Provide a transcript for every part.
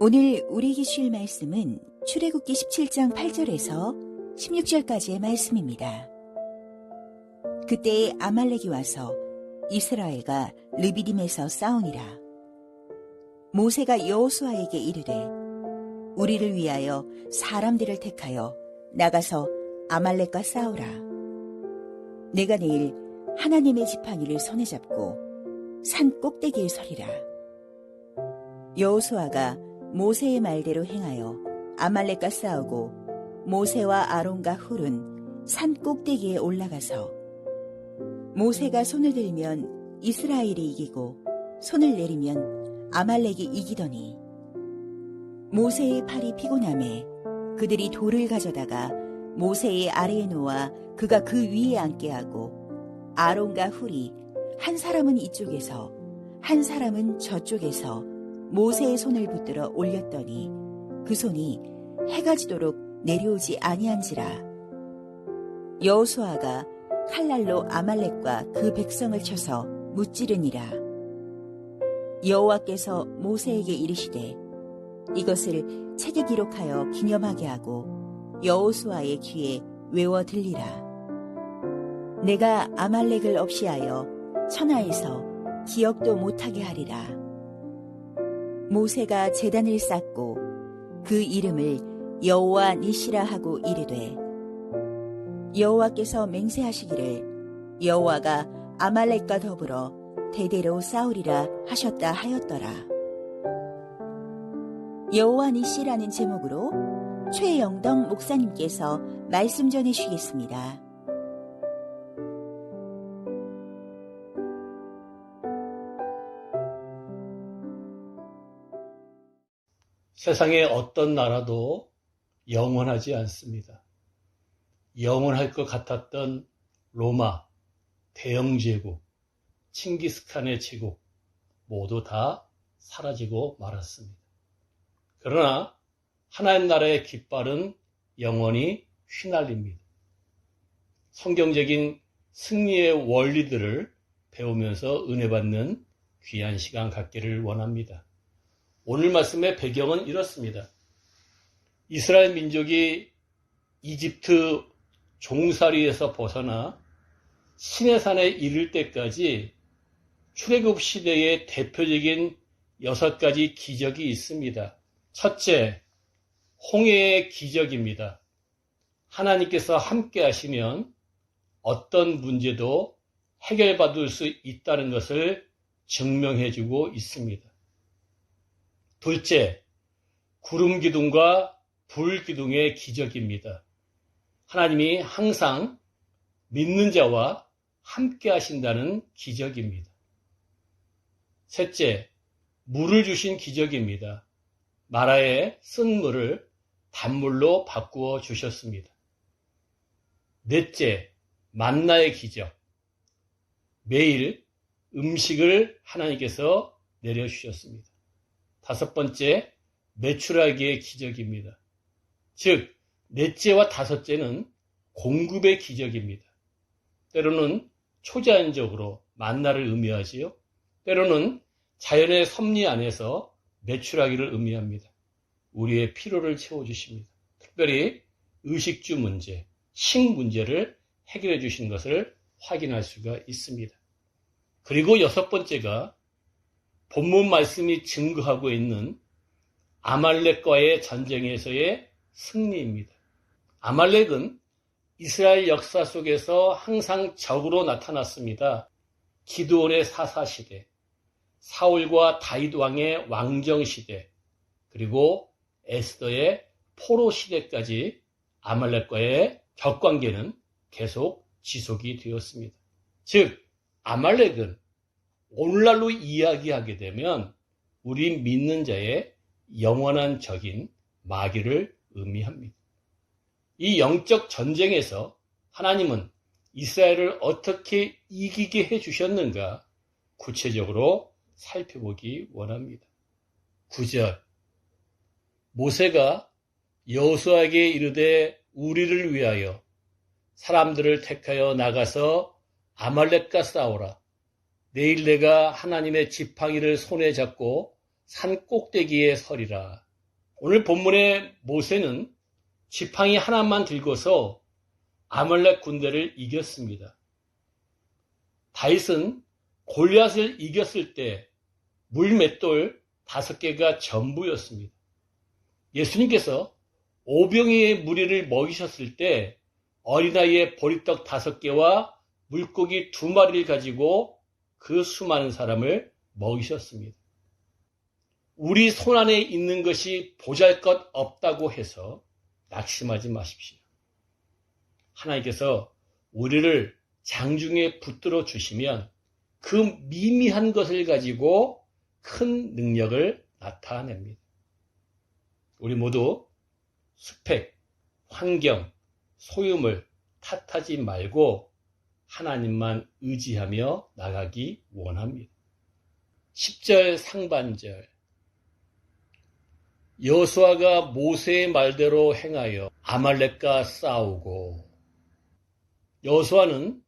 오늘 우리에게 주실 말씀은 출애굽기 17장 8절에서 16절까지의 말씀입니다. 그때에 아말렉이 와서 이스라엘과 르비딤에서 싸우니라. 모세가 여호수아에게 이르되 우리를 위하여 사람들을 택하여 나가서 아말렉과 싸우라. 내가 내일 하나님의 지팡이를 손에 잡고 산 꼭대기에 서리라. 여호수아가 모세의 말대로 행하여 아말렉과 싸우고 모세와 아론과 훌은 산 꼭대기에 올라가서 모세가 손을 들면 이스라엘이 이기고 손을 내리면 아말렉이 이기더니 모세의 팔이 피곤함에 그들이 돌을 가져다가 모세의 아래에 놓아 그가 그 위에 앉게 하고 아론과 훌이 한 사람은 이쪽에서 한 사람은 저쪽에서 모세의 손을 붙들어 올렸더니 그 손이 해가 지도록 내려오지 아니한지라. 여호수아가 칼날로 아말렉과 그 백성을 쳐서 무찌르니라. 여호와께서 모세에게 이르시되 이것을 책에 기록하여 기념하게 하고 여호수아의 귀에 외워 들리라. 내가 아말렉을 없이하여 천하에서 기억도 못하게 하리라. 모세가 제단을 쌓고 그 이름을 여호와 니시라 하고 이르되 여호와께서 맹세하시기를 여호와가 아말렉과 더불어 대대로 싸우리라 하셨다 하였더라. 여호와 니시라는 제목으로 최영덕 목사님께서 말씀 전해주시겠습니다. 세상의 어떤 나라도 영원하지 않습니다. 영원할 것 같았던 로마, 대영제국, 칭기스칸의 제국 모두 다 사라지고 말았습니다. 그러나 하나님 나라의 깃발은 영원히 휘날립니다. 성경적인 승리의 원리들을 배우면서 은혜 받는 귀한 시간 갖기를 원합니다. 오늘 말씀의 배경은 이렇습니다. 이스라엘 민족이 이집트 종살이에서 벗어나 시내산에 이를 때까지 출애굽 시대의 대표적인 6가지 기적이 있습니다. 첫째, 홍해의 기적입니다. 하나님께서 함께 하시면 어떤 문제도 해결받을 수 있다는 것을 증명해주고 있습니다. 둘째, 구름 기둥과 불 기둥의 기적입니다. 하나님이 항상 믿는 자와 함께 하신다는 기적입니다. 셋째, 물을 주신 기적입니다. 마라에 쓴 물을 단물로 바꾸어 주셨습니다. 넷째, 만나의 기적. 매일 음식을 하나님께서 내려주셨습니다. 다섯 번째, 메추라기의 기적입니다. 즉, 넷째와 다섯째는 공급의 기적입니다. 때로는 초자연적으로 만나를 의미하지요. 때로는 자연의 섭리 안에서 메추라기를 의미합니다. 우리의 필요를 채워주십니다. 특별히 의식주 문제, 식 문제를 해결해 주신 것을 확인할 수가 있습니다. 그리고 여섯 번째가 본문 말씀이 증거하고 있는 아말렉과의 전쟁에서의 승리입니다. 아말렉은 이스라엘 역사 속에서 항상 적으로 나타났습니다. 기드온의 사사시대, 사울과 다윗 왕의 왕정시대, 그리고 에스더의 포로시대까지 아말렉과의 격관계는 계속 지속이 되었습니다. 즉, 아말렉은 오늘날로 이야기하게 되면 우리 믿는 자의 영원한 적인 마귀를 의미합니다. 이 영적 전쟁에서 하나님은 이스라엘을 어떻게 이기게 해주셨는가 구체적으로 살펴보기 원합니다. 9절, 모세가 여호수아에게 이르되 우리를 위하여 사람들을 택하여 나가서 아말렉과 싸우라. 내일 내가 하나님의 지팡이를 손에 잡고 산 꼭대기에 서리라. 오늘 본문의 모세는 지팡이 하나만 들고서 아말렉 군대를 이겼습니다. 다윗은 골리앗을 이겼을 때 물맷돌 5개가 전부였습니다. 예수님께서 오병이의 무리를 먹이셨을 때 어린아이의 보리떡 5개와 물고기 2마리를 가지고 그 수많은 사람을 먹이셨습니다. 우리 손안에 있는 것이 보잘것 없다고 해서 낙심하지 마십시오. 하나님께서 우리를 장중에 붙들어 주시면 그 미미한 것을 가지고 큰 능력을 나타냅니다. 우리 모두 스펙, 환경, 소유물 탓하지 말고 하나님만 의지하며 나가기 원합니다. 10절 상반절 여호수아가 모세의 말대로 행하여 아말렉과 싸우고 여호수아는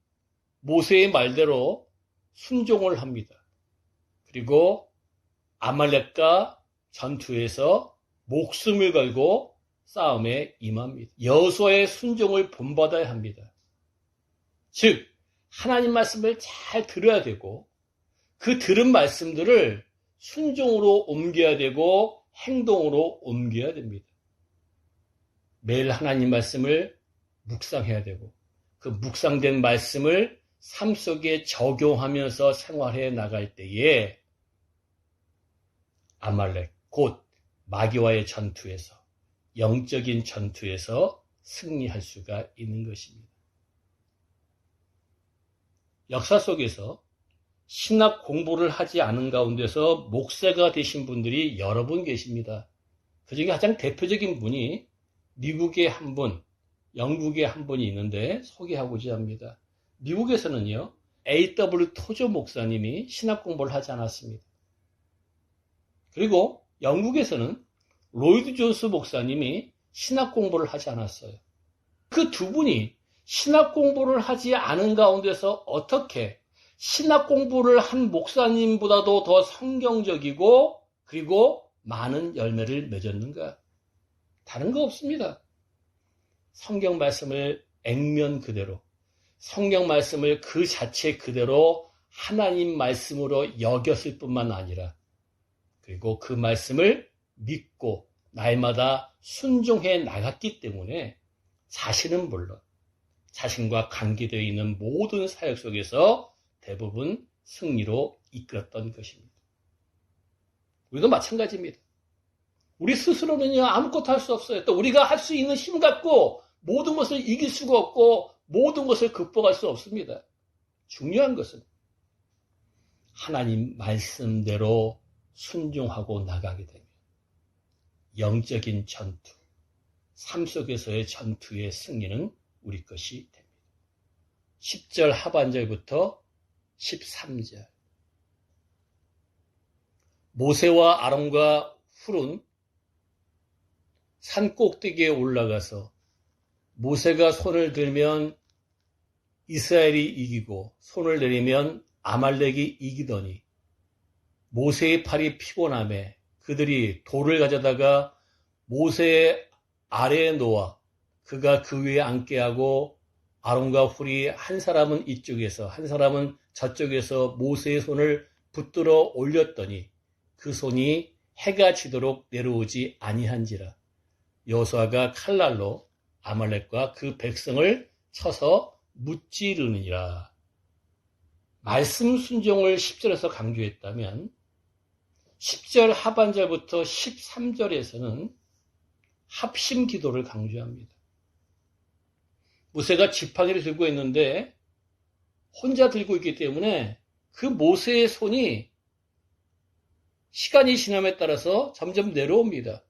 모세의 말대로 순종을 합니다. 그리고 아말렉과 전투에서 목숨을 걸고 싸움에 임합니다. 여호수아의 순종을 본받아야 합니다. 즉 하나님 말씀을 잘 들어야 되고 그 들은 말씀들을 순종으로 옮겨야 되고 행동으로 옮겨야 됩니다. 매일 하나님 말씀을 묵상해야 되고 그 묵상된 말씀을 삶 속에 적용하면서 생활해 나갈 때에 아말렉 곧 마귀와의 전투에서 영적인 전투에서 승리할 수가 있는 것입니다. 역사 속에서 신학 공부를 하지 않은 가운데서 목사가 되신 분들이 여러 분 계십니다. 그중에 가장 대표적인 분이 미국의 한 분, 영국의 한 분이 있는데 소개하고자 합니다. 미국에서는요, A.W. 토저 목사님이 신학 공부를 하지 않았습니다. 그리고 영국에서는 로이드 존스 목사님이 신학 공부를 하지 않았어요. 그 두 분이 신학 공부를 하지 않은 가운데서 어떻게 신학 공부를 한 목사님보다도 더 성경적이고 그리고 많은 열매를 맺었는가? 다른 거 없습니다. 성경 말씀을 액면 그대로, 성경 말씀을 그 자체 그대로 하나님 말씀으로 여겼을 뿐만 아니라 그리고 그 말씀을 믿고 날마다 순종해 나갔기 때문에 자신은 물론 자신과 관계되어 있는 모든 사역 속에서 대부분 승리로 이끌었던 것입니다. 우리도 마찬가지입니다. 우리 스스로는요, 아무것도 할 수 없어요. 또 우리가 할 수 있는 힘 갖고 모든 것을 이길 수가 없고 모든 것을 극복할 수 없습니다. 중요한 것은 하나님 말씀대로 순종하고 나가게 되면 영적인 전투, 삶 속에서의 전투의 승리는 우리 것이 됩니다. 10절 하반절부터 13절 모세와 아론과 훌은 산 꼭대기에 올라가서 모세가 손을 들면 이스라엘이 이기고 손을 내리면 아말렉이 이기더니 모세의 팔이 피곤함에 그들이 돌을 가져다가 모세의 아래에 놓아 그가 그 위에 앉게 하고 아론과 훌이 한 사람은 이쪽에서 한 사람은 저쪽에서 모세의 손을 붙들어 올렸더니 그 손이 해가 지도록 내려오지 아니한지라. 여호수아가 칼날로 아말렉과 그 백성을 쳐서 무찌르느니라. 말씀 순종을 10절에서 강조했다면 10절 하반절부터 13절에서는 합심 기도를 강조합니다. 모세가 지팡이를 들고 있는데 혼자 들고 있기 때문에 그 모세의 손이 시간이 지남에 따라서 점점 내려옵니다.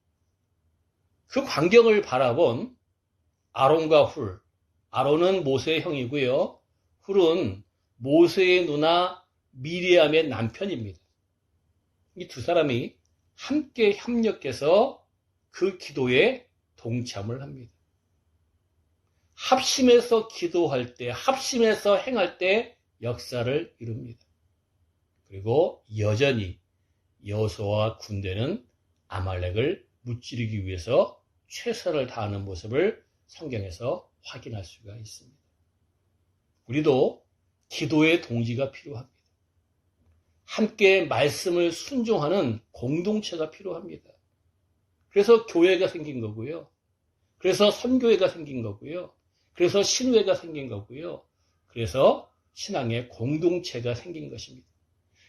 그 광경을 바라본 아론과 훌, 아론은 모세의 형이고요. 훌은 모세의 누나 미리암의 남편입니다. 이 두 사람이 함께 협력해서 그 기도에 동참을 합니다. 합심해서 기도할 때, 합심해서 행할 때 역사를 이룹니다. 그리고 여전히 여호수아와 군대는 아말렉을 무찌르기 위해서 최선을 다하는 모습을 성경에서 확인할 수가 있습니다. 우리도 기도의 동지가 필요합니다. 함께 말씀을 순종하는 공동체가 필요합니다. 그래서 교회가 생긴 거고요. 그래서 선교회가 생긴 거고요. 그래서 신회가 생긴 거고요. 그래서 신앙의 공동체가 생긴 것입니다.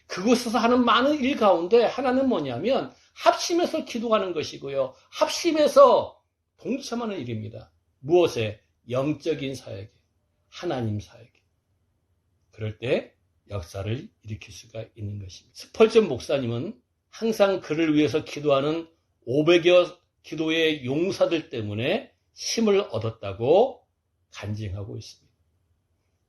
그곳에서 하는 많은 일 가운데 하나는 뭐냐면 합심해서 기도하는 것이고요. 합심해서 동참하는 일입니다. 무엇에? 영적인 사역에, 하나님 사역에. 그럴 때 역사를 일으킬 수가 있는 것입니다. 스펄전 목사님은 항상 그를 위해서 기도하는 500여 기도의 용사들 때문에 힘을 얻었다고 간증하고 있습니다.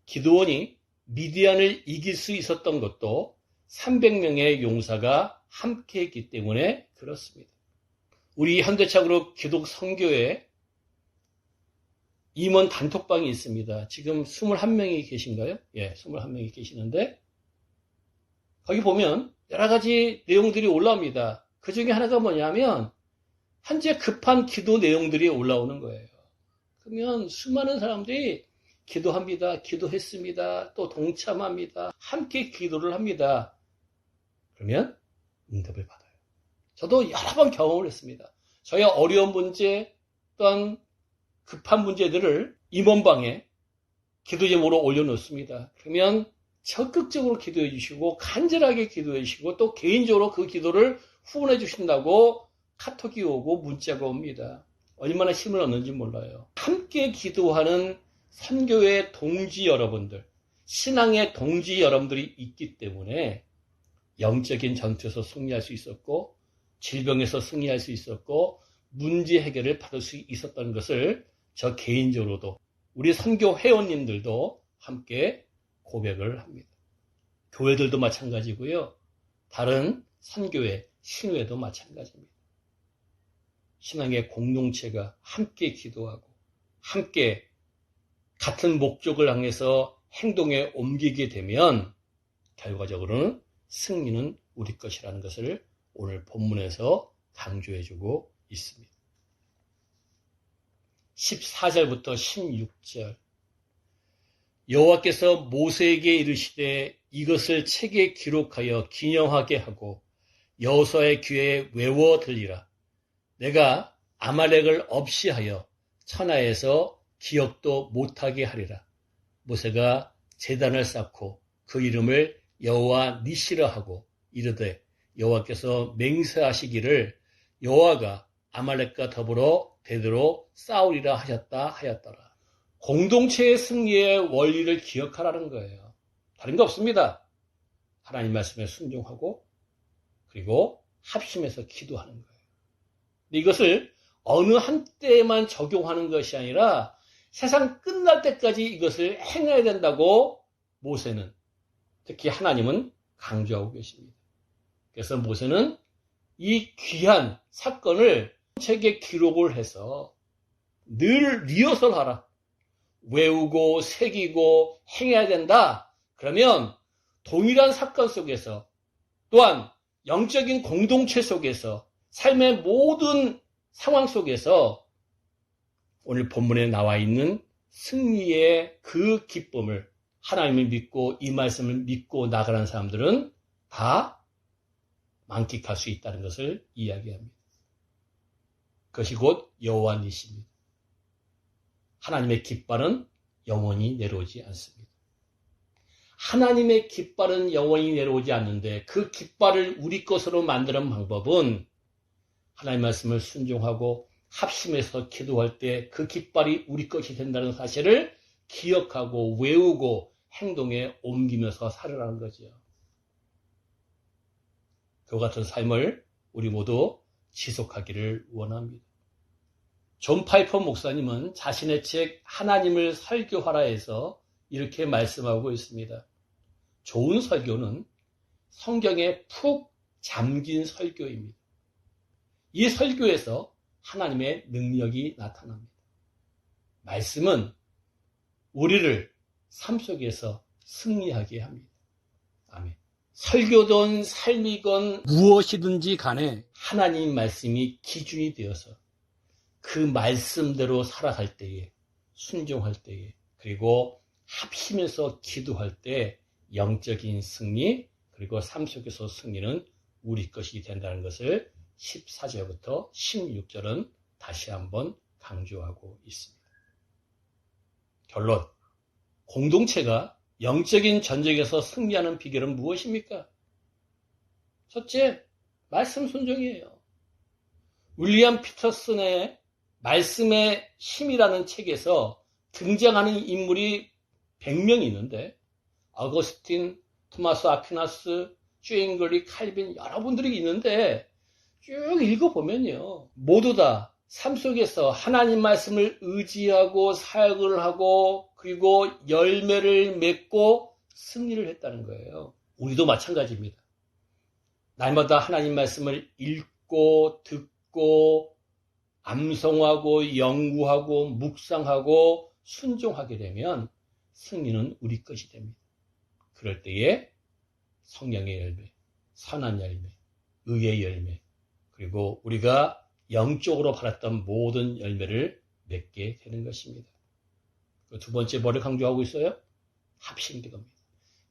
기드온이 미디안을 이길 수 있었던 것도 300명의 용사가 함께 했기 때문에 그렇습니다. 우리 현대적으로 기독 선교회 임원 단톡방이 있습니다. 지금 21명이 계신가요? 예, 21명이 계시는데 거기 보면 여러 가지 내용들이 올라옵니다. 그 중에 하나가 뭐냐면 현재 급한 기도 내용들이 올라오는 거예요. 그러면 수많은 사람들이 기도합니다. 기도했습니다. 또 동참합니다. 함께 기도를 합니다. 그러면 응답을 받아요. 저도 여러 번 경험을 했습니다. 저의 어려운 문제 또한 급한 문제들을 임원방에 기도 제목으로 올려놓습니다. 그러면 적극적으로 기도해 주시고 간절하게 기도해 주시고 또 개인적으로 그 기도를 후원해 주신다고 카톡이 오고 문자가 옵니다. 얼마나 힘을 얻는지 몰라요. 함께 기도하는 선교의 동지 여러분들, 신앙의 동지 여러분들이 있기 때문에 영적인 전투에서 승리할 수 있었고 질병에서 승리할 수 있었고 문제 해결을 받을 수 있었던 것을 저 개인적으로도 우리 선교 회원님들도 함께 고백을 합니다. 교회들도 마찬가지고요. 다른 선교회, 신회도 마찬가지입니다. 신앙의 공동체가 함께 기도하고 함께 같은 목적을 향해서 행동에 옮기게 되면 결과적으로는 승리는 우리 것이라는 것을 오늘 본문에서 강조해주고 있습니다. 14절부터 16절 여호와께서 모세에게 이르시되 이것을 책에 기록하여 기념하게 하고 여호수아의 귀에 외워 들리라. 내가 아말렉을 없이 하여 천하에서 기억도 못하게 하리라. 모세가 제단을 쌓고 그 이름을 여호와 니시라 하고 이르되 여호와께서 맹세하시기를 여호와가 아말렉과 더불어 대대로 싸우리라 하였더라. 공동체의 승리의 원리를 기억하라는 거예요. 다른 거 없습니다. 하나님 말씀에 순종하고 그리고 합심해서 기도하는 거예요. 이것을 어느 한때에만 적용하는 것이 아니라 세상 끝날 때까지 이것을 행해야 된다고 모세는 특히 하나님은 강조하고 계십니다. 그래서 모세는 이 귀한 사건을 책에 기록을 해서 늘 리허설하라. 외우고 새기고 행해야 된다. 그러면 동일한 사건 속에서 또한 영적인 공동체 속에서 삶의 모든 상황 속에서 오늘 본문에 나와 있는 승리의 그 기쁨을 하나님을 믿고 이 말씀을 믿고 나가는 사람들은 다 만끽할 수 있다는 것을 이야기합니다. 그것이 곧 여호와 니시입니다. 하나님의 깃발은 영원히 내려오지 않습니다. 하나님의 깃발은 영원히 내려오지 않는데 그 깃발을 우리 것으로 만드는 방법은 하나님의 말씀을 순종하고 합심해서 기도할 때 그 깃발이 우리 것이 된다는 사실을 기억하고 외우고 행동에 옮기면서 살아가는 거죠. 그와 같은 삶을 우리 모두 지속하기를 원합니다. 존 파이퍼 목사님은 자신의 책 하나님을 설교하라에서 이렇게 말씀하고 있습니다. 좋은 설교는 성경에 푹 잠긴 설교입니다. 이 설교에서 하나님의 능력이 나타납니다. 말씀은 우리를 삶 속에서 승리하게 합니다. 아멘. 설교든 삶이건 무엇이든지 간에 하나님 말씀이 기준이 되어서 그 말씀대로 살아갈 때에, 순종할 때에, 그리고 합심해서 기도할 때 영적인 승리, 그리고 삶 속에서 승리는 우리 것이 된다는 것을 14절부터 16절은 다시 한번 강조하고 있습니다. 결론, 공동체가 영적인 전쟁에서 승리하는 비결은 무엇입니까? 첫째, 말씀 순종이에요. 윌리엄 피터슨의 말씀의 힘이라는 책에서 등장하는 인물이 100명이 있는데 어거스틴, 토마스 아퀴나스, 쨘글리, 칼빈 여러분들이 있는데 쭉 읽어보면요. 모두 다 삶 속에서 하나님 말씀을 의지하고 사역을 하고 그리고 열매를 맺고 승리를 했다는 거예요. 우리도 마찬가지입니다. 날마다 하나님 말씀을 읽고 듣고 암송하고 연구하고 묵상하고 순종하게 되면 승리는 우리 것이 됩니다. 그럴 때에 성령의 열매, 선한 열매, 의의 열매, 그리고 우리가 영적으로 바랐던 모든 열매를 맺게 되는 것입니다. 두 번째 뭐를 강조하고 있어요? 합심기도입니다.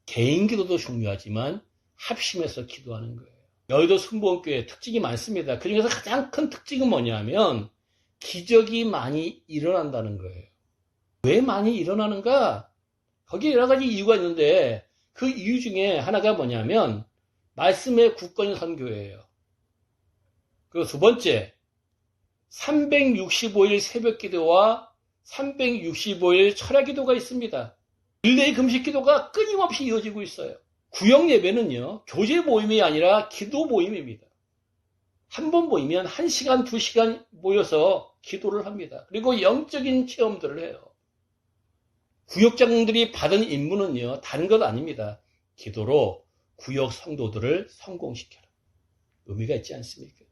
개인 기도도 중요하지만 합심해서 기도하는 거예요. 여의도 순복음교회 특징이 많습니다. 그 중에서 가장 큰 특징은 뭐냐면 기적이 많이 일어난다는 거예요. 왜 많이 일어나는가? 거기에 여러 가지 이유가 있는데 그 이유 중에 하나가 뭐냐면 말씀의 굳건히 선 교회예요. 그리고 두 번째, 365일 새벽 기도와 365일 철야 기도가 있습니다. 일대의 금식 기도가 끊임없이 이어지고 있어요. 구역 예배는요, 교제 모임이 아니라 기도 모임입니다. 한 번 모이면 1시간, 2시간 모여서 기도를 합니다. 그리고 영적인 체험들을 해요. 구역장들이 받은 임무는요, 다른 것 아닙니다. 기도로 구역 성도들을 성공시켜라. 의미가 있지 않습니까?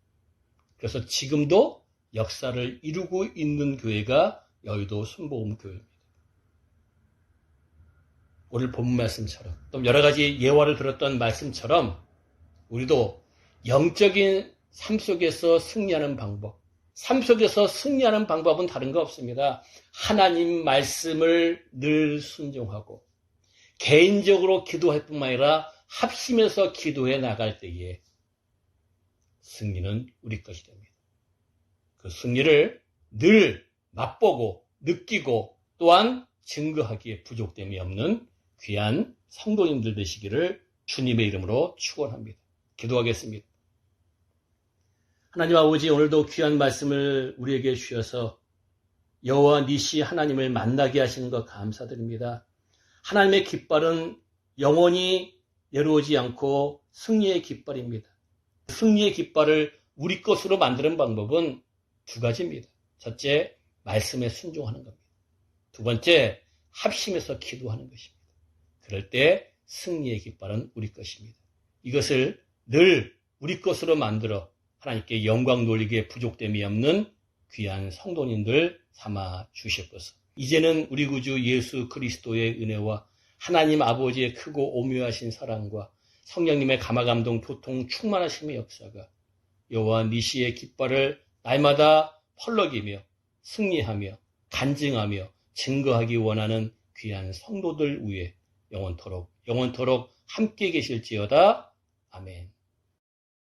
그래서 지금도 역사를 이루고 있는 교회가 여의도 순복음교회입니다. 오늘 본문 말씀처럼 또 여러 가지 예화를 들었던 말씀처럼 우리도 영적인 삶 속에서 승리하는 방법, 삶 속에서 승리하는 방법은 다른 거 없습니다. 하나님 말씀을 늘 순종하고 개인적으로 기도할 뿐만 아니라 합심해서 기도해 나갈 때에 승리는 우리 것이 됩니다. 그 승리를 늘 맛보고 느끼고 또한 증거하기에 부족됨이 없는 귀한 성도님들 되시기를 주님의 이름으로 축원합니다. 기도하겠습니다. 하나님 아버지, 오늘도 귀한 말씀을 우리에게 주셔서 여호와 니시 하나님을 만나게 하시는 것 감사드립니다. 하나님의 깃발은 영원히 내려오지 않고 승리의 깃발입니다. 승리의 깃발을 우리 것으로 만드는 방법은 두 가지입니다. 첫째, 말씀에 순종하는 겁니다. 두 번째, 합심해서 기도하는 것입니다. 그럴 때 승리의 깃발은 우리 것입니다. 이것을 늘 우리 것으로 만들어 하나님께 영광 돌리기에 부족됨이 없는 귀한 성도님들 삼아 주셨소서. 이제는 우리 구주 예수 그리스도의 은혜와 하나님 아버지의 크고 오묘하신 사랑과 성령님의 감화감동 교통 충만하심의 역사가 여호와 니시의 깃발을 날마다 펄럭이며 승리하며 간증하며 증거하기 원하는 귀한 성도들 위에 영원토록 함께 계실지어다. 아멘.